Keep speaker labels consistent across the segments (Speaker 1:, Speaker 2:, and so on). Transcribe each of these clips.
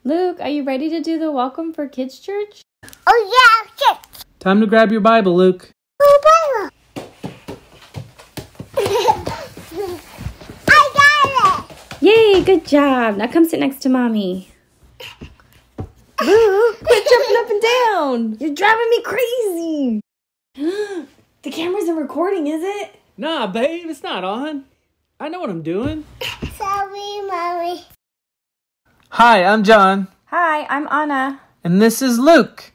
Speaker 1: Luke, are you ready to do the welcome for Kids Church?
Speaker 2: Oh, yeah, okay.
Speaker 3: Time to grab your Bible, Luke.
Speaker 2: Oh, Bible. I got it.
Speaker 1: Yay, good job. Now come sit next to Mommy. Luke, quit jumping up and down. You're driving me crazy. The camera isn't recording, is it?
Speaker 3: Nah, babe, it's not on. I know what I'm doing.
Speaker 2: Sorry, Mommy.
Speaker 3: Hi, I'm John.
Speaker 1: Hi, I'm Anna.
Speaker 3: And this is Luke.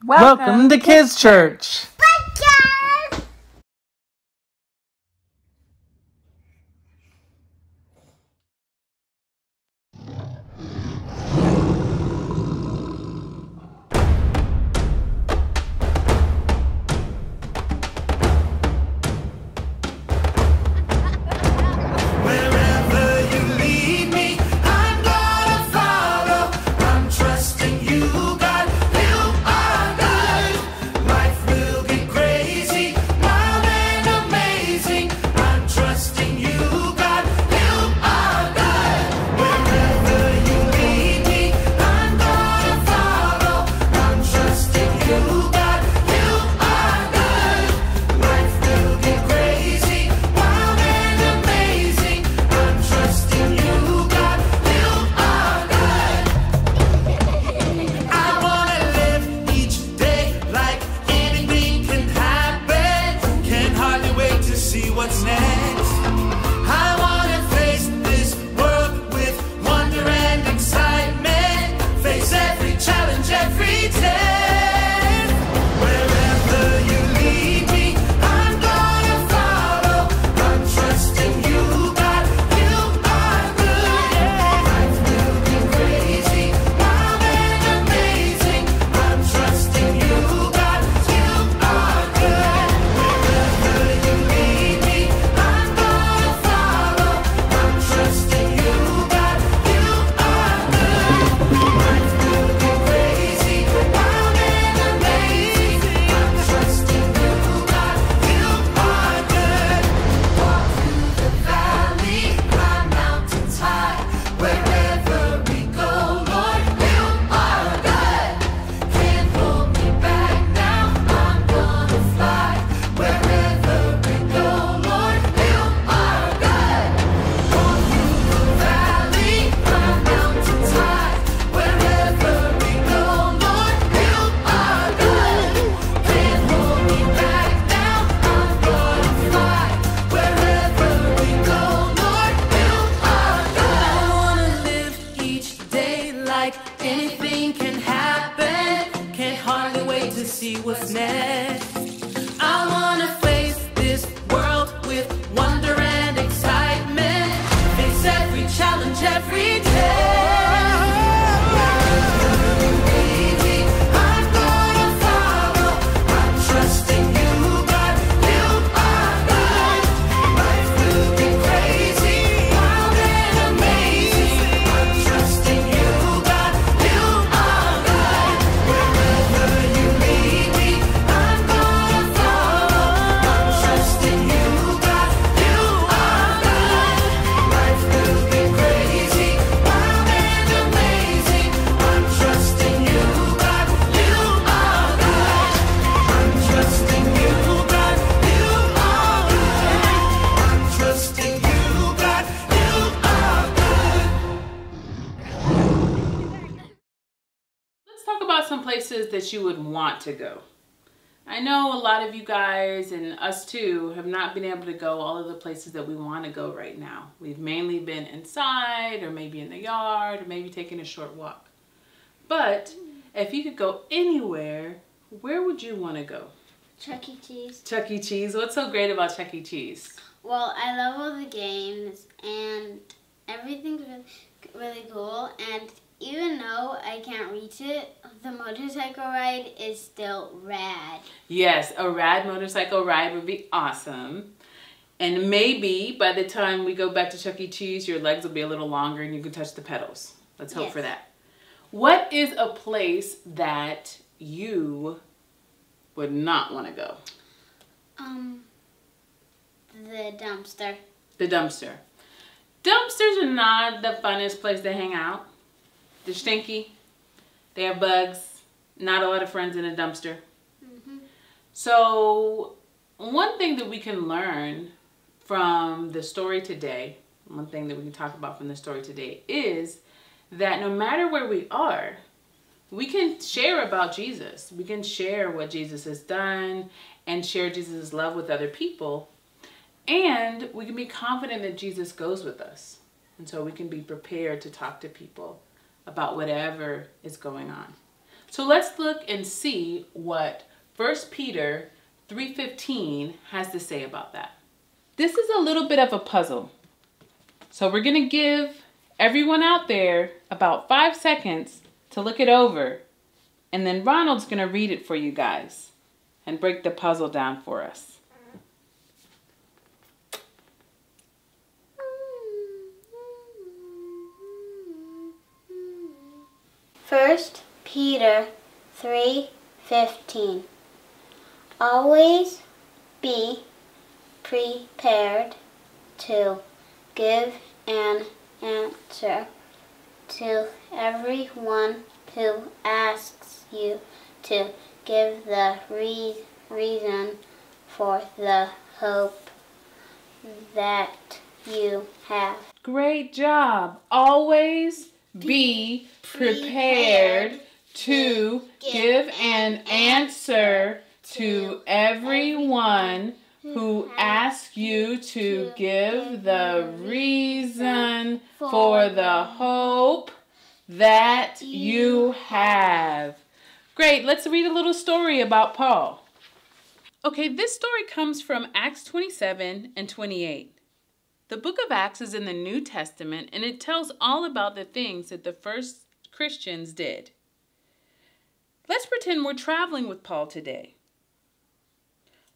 Speaker 3: Welcome to Kids Church.
Speaker 2: Bye,
Speaker 4: What's next? I wanna face this world with wonder and excitement. Face every challenge, every test. Wherever you lead me, I'm gonna follow. I'm trusting you, God. You are good. Life will be crazy, wild and amazing. I'm trusting you, God. You are good. Wherever you lead me, anything can happen. Can't hardly wait to see what's next. I wanna face this world with wonder and excitement. Face every challenge, every day.
Speaker 5: Some places that you would want to go. I know a lot of you guys and us too have not been able to go all of the places that we want to go right now. We've mainly been inside or maybe in the yard or maybe taking a short walk. But if you could go anywhere, where would you want to go?
Speaker 6: Chuck E. Cheese.
Speaker 5: Chuck E. Cheese? What's so great about Chuck E. Cheese?
Speaker 6: Well, I love all the games and everything's really cool, and even though I can't reach it, the motorcycle ride is still rad.
Speaker 5: Yes, a rad motorcycle ride would be awesome. And maybe by the time we go back to Chuck E. Cheese, your legs will be a little longer and you can touch the pedals. Let's hope for that. What is a place that you would not want to go?
Speaker 6: The dumpster.
Speaker 5: The dumpster. Dumpsters are not the funnest place to hang out. They're stinky. They have bugs. Not a lot of friends in a dumpster. So one thing that we can learn from the story today, one thing that we can talk about from the story today is that no matter where we are, we can share about Jesus. We can share what Jesus has done and share Jesus' love with other people. And we can be confident that Jesus goes with us. And so we can be prepared to talk to people about whatever is going on. So let's look and see what 1 Peter 3:15 has to say about that. This is a little bit of a puzzle. So we're going to give everyone out there about 5 seconds to look it over. And then Ronald's going to read it for you guys and break the puzzle down for us.
Speaker 6: First Peter 3:15. Always be prepared to give an answer to everyone who asks you to give the reason for the hope that you have.
Speaker 5: Great job. Always be prepared to give an answer to everyone who asks you to give the reason for the hope that you have. Great, let's read a little story about Paul. Okay, this story comes from Acts 27 and 28. The book of Acts is in the New Testament, and it tells all about the things that the first Christians did. Let's pretend we're traveling with Paul today.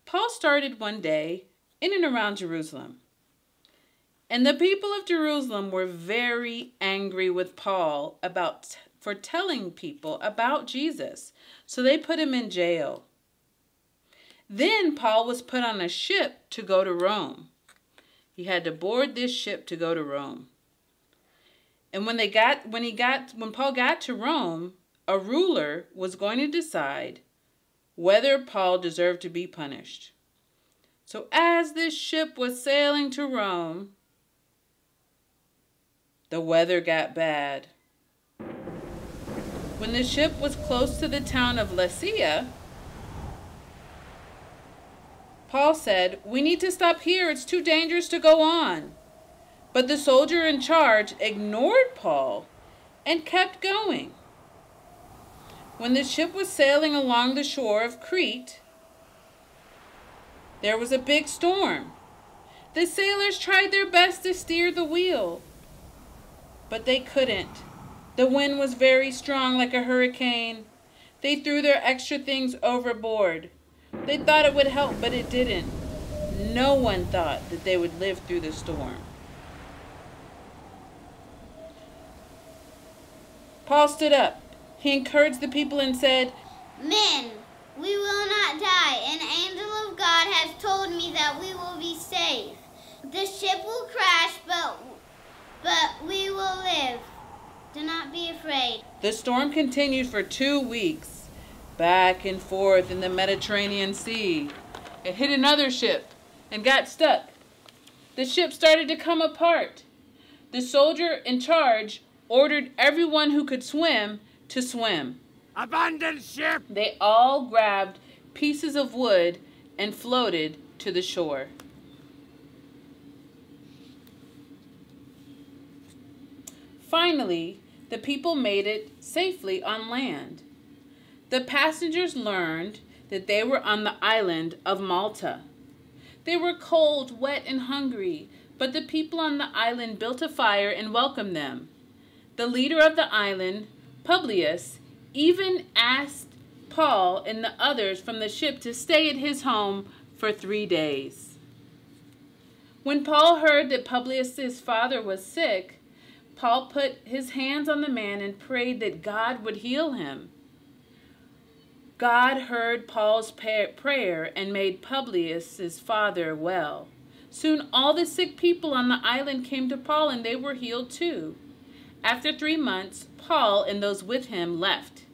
Speaker 5: Paul started one day in and around Jerusalem. And the people of Jerusalem were very angry with Paul for telling people about Jesus. So they put him in jail. Then Paul was put on a ship to go to Rome. He had to board this ship to go to Rome. And when Paul got to Rome, a ruler was going to decide whether Paul deserved to be punished. So as this ship was sailing to Rome, the weather got bad. When the ship was close to the town of Lasea, Paul said, "We need to stop here. It's too dangerous to go on." But the soldier in charge ignored Paul and kept going. When the ship was sailing along the shore of Crete, there was a big storm. The sailors tried their best to steer the wheel, but they couldn't. The wind was very strong, like a hurricane. They threw their extra things overboard. They thought it would help, but it didn't. No one thought that they would live through the storm. Paul stood up. He encouraged the people and said,
Speaker 6: Men, we will not die. An angel of God has told me that we will be safe. The ship will crash, but we will live. Do not be afraid.
Speaker 5: The storm continued for 2 weeks, back and forth in the Mediterranean Sea. It hit another ship and got stuck. The ship started to come apart. The soldier in charge ordered everyone who could swim to swim.
Speaker 3: Abandon ship!
Speaker 5: They all grabbed pieces of wood and floated to the shore. Finally, the people made it safely on land. The passengers learned that they were on the island of Malta. They were cold, wet, and hungry, but the people on the island built a fire and welcomed them. The leader of the island, Publius, even asked Paul and the others from the ship to stay at his home for 3 days. When Paul heard that Publius' father was sick, Paul put his hands on the man and prayed that God would heal him. God heard Paul's prayer and made Publius' father well. Soon all the sick people on the island came to Paul and they were healed too. After 3 months, Paul and those with him left.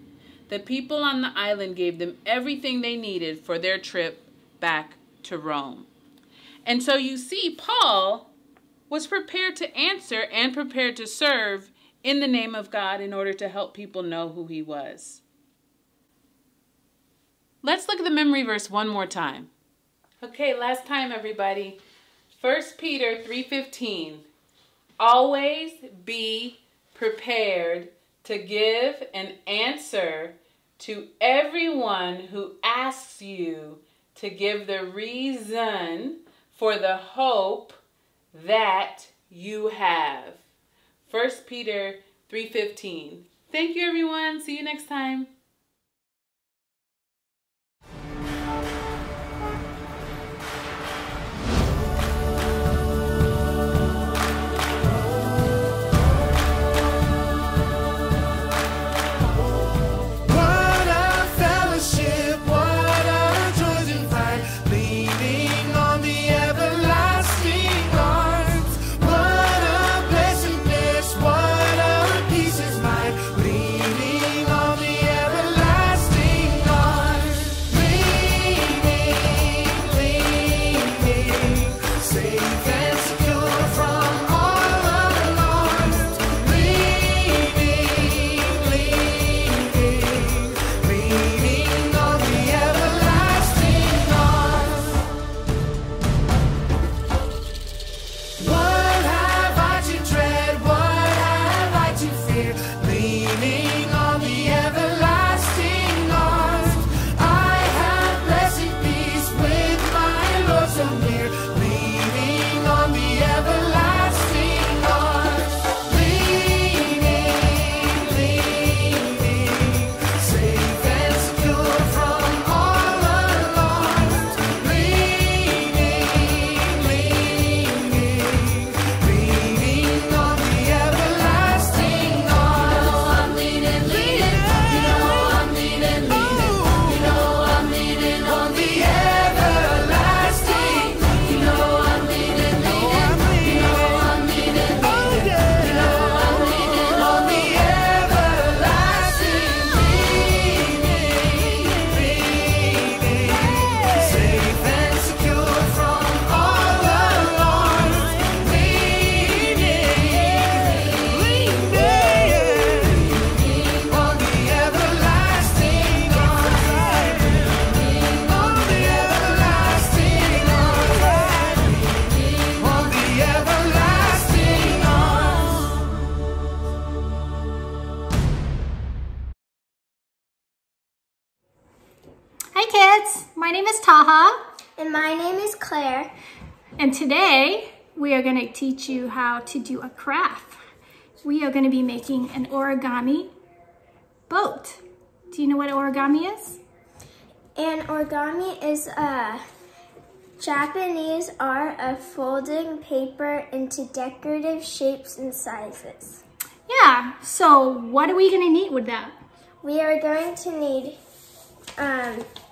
Speaker 5: The people on the island gave them everything they needed for their trip back to Rome. And so you see, Paul was prepared to answer and prepared to serve in the name of God in order to help people know who he was. Let's look at the memory verse one more time. Okay, last time, everybody. 1 Peter 3:15. Always be prepared to give an answer to everyone who asks you to give the reason for the hope that you have. 1 Peter 3:15. Thank you, everyone. See you next time.
Speaker 7: Hi kids, my name is Taha.
Speaker 2: And my name is Claire.
Speaker 7: And today we are going to teach you how to do a craft. We are going to be making an origami boat. Do you know what origami is?
Speaker 2: And origami is a Japanese art of folding paper into decorative shapes and sizes.
Speaker 7: Yeah, so what are we going to need with that?
Speaker 2: We are going to need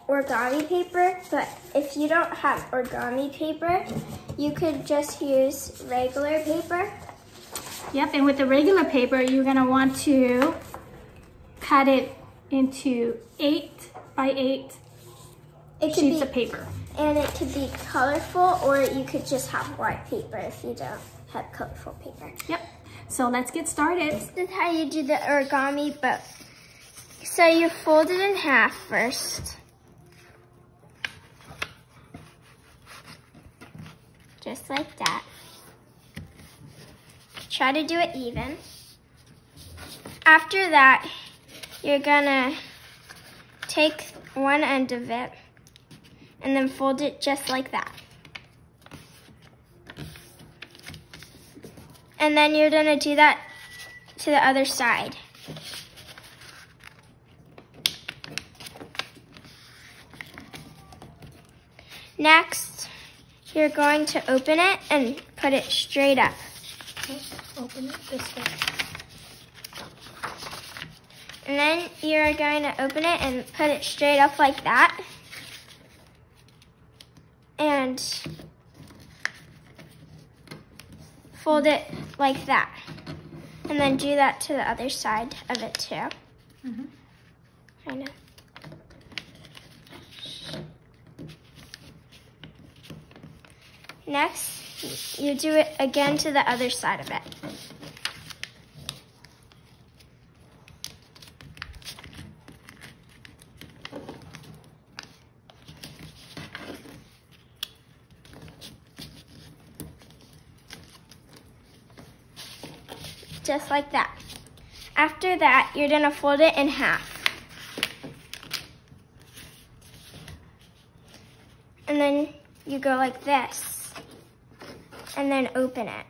Speaker 2: origami paper, but if you don't have origami paper, you could just use regular paper.
Speaker 7: Yep, and with the regular paper, you're going to want to cut it into 8 by 8 sheets of paper.
Speaker 2: And it could be colorful, or you could just have white paper if you don't have colorful paper.
Speaker 7: Yep, so let's get started.
Speaker 2: This is how you do the origami boat. So you fold it in half first. Just like that. Try to do it even. After that, you're gonna take one end of it and then fold it just like that. And then you're gonna do that to the other side. Next, you're going to open it and put it straight up.
Speaker 7: Okay, open it this way.
Speaker 2: And then you're going to open it and put it straight up like that. And fold it like that. And then do that to the other side of it too. Kind of. Next, you do it again to the other side of it. Just like that. After that, you're gonna fold it in half. And then you go like this, and then open it.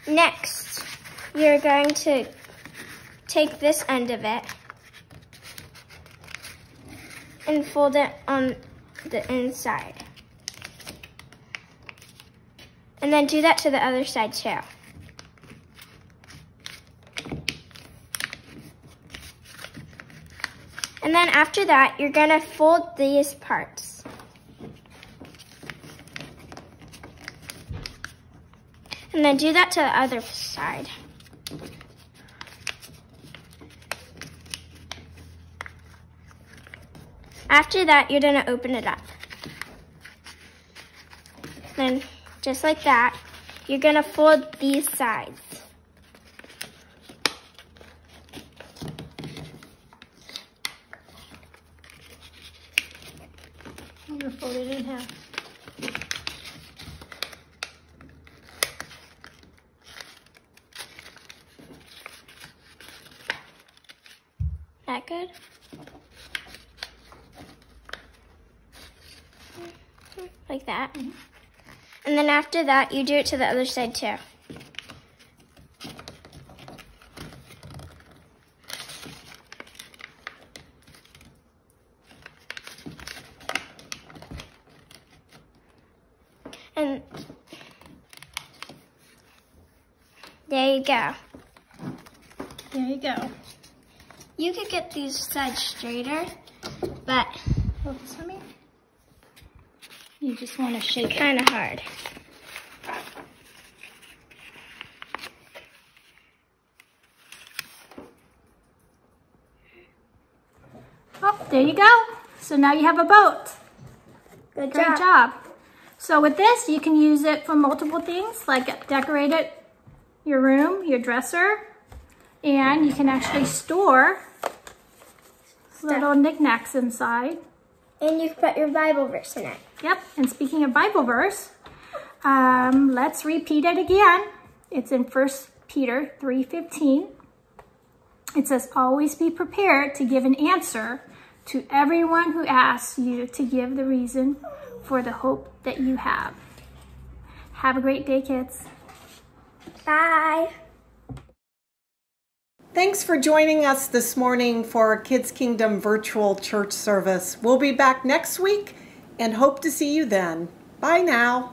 Speaker 2: Next, you're going to take this end of it and fold it on the inside. And then do that to the other side too. And then after that, you're gonna fold these parts. And then do that to the other side. After that, you're gonna open it up. Then, just like that, you're gonna fold these sides.
Speaker 7: I'm gonna fold it in half.
Speaker 2: That good? Like that. And then after that, you do it to the other side too. And there you go.
Speaker 7: There you go.
Speaker 2: You could get these sides straighter, but
Speaker 7: Focus on me. You just want to shake it.
Speaker 2: kind of hard.
Speaker 7: Oh, there you go. So now you have a boat.
Speaker 2: Good
Speaker 7: Great job. So with this, you can use it for multiple things, like decorate it, your room, your dresser, and you can actually store little knickknacks inside.
Speaker 2: And you can put your Bible verse in it.
Speaker 7: Yep, and speaking of Bible verse, let's repeat it again. It's in 1 Peter 3:15. It says, always be prepared to give an answer to everyone who asks you to give the reason for the hope that you have. Have a great day, kids.
Speaker 2: Bye.
Speaker 8: Thanks for joining us this morning for our Kids Kingdom virtual church service. We'll be back next week and hope to see you then. Bye now.